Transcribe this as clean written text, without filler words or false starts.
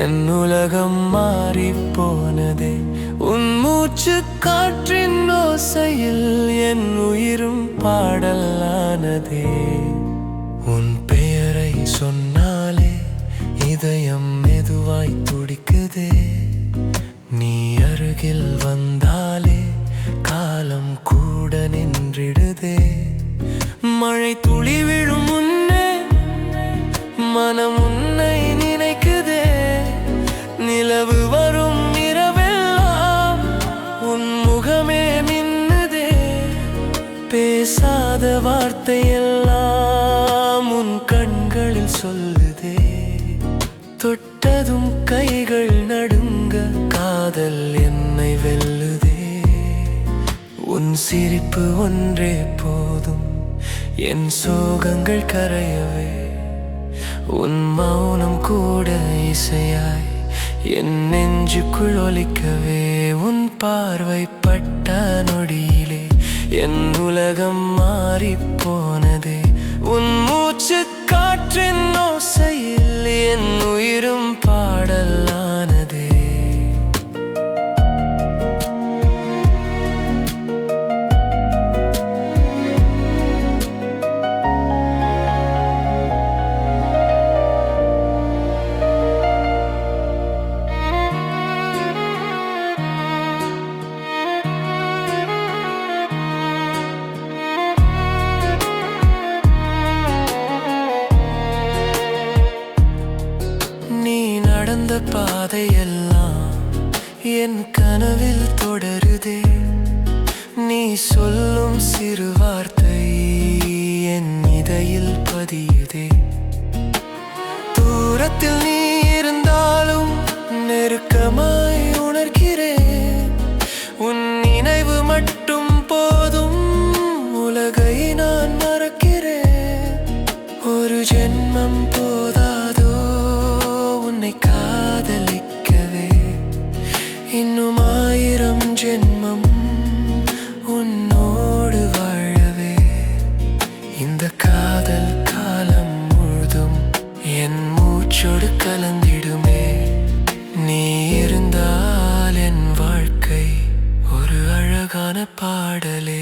என் உலகம் மாறி போனதே உன் மூச்சு காற்றின் ஓசையில் என் உயிரும் பாடலானதே. உன் பெயரை சொன்னாலே இதயம் மெதுவாய் துடிக்குதே. நீ அருகில் வந்தாலே காலம் கூட நின்றிடுதே. மழை துளி விழும் முன்னே மனம் உன்னை நினைக்குதே. நிலவு வரும் இரவெல்லாம் உன் முகமே மின்னுதே. பேசாத வார்த்தையெல்லாம் உன் கண்களில் சொல்லுதே. தொட்டதும் கைகள் நடுங்க காதல் என்னை வெல்லுதே. உன் சிரிப்பு ஒன்றே போதும் என் சோகங்கள் கரையவே. உன் மௌனம் கூட இசையாய் என் நெஞ்சுக்குள் ஒலிக்கவே. உன் பார்வை பட்ட நொடியிலே என் உலகம் மாறி போனதே. உன் மூச்சு காற்றின் ஓசையில் என் உயிரும் பாடலானதே. நடந்த பாதையெல்லாம் என் கனவில் தொடருதே. நீ சொல்லும் சிறு வார்த்தை என் இதயில் பதியுதே. தூரத்தில் நீ இருந்தாலும் நெருக்கமாய் உணர்கிறேன். உன் நினைவு மட்டும் போதும் உலகை நான் மறக்கிறேன். ஒரு ஜென்மம் போதாதோ உன்னை காதலிக்கவே. இன்னும் 1000 ஜென்மம் உன்னோடு வாழவே. இந்த காதல் காலம் முழுதும் என் மூச்சோடு கலந்திடுமே. நீ இருந்தால் என் வாழ்க்கை ஒரு அழகான பாடலே.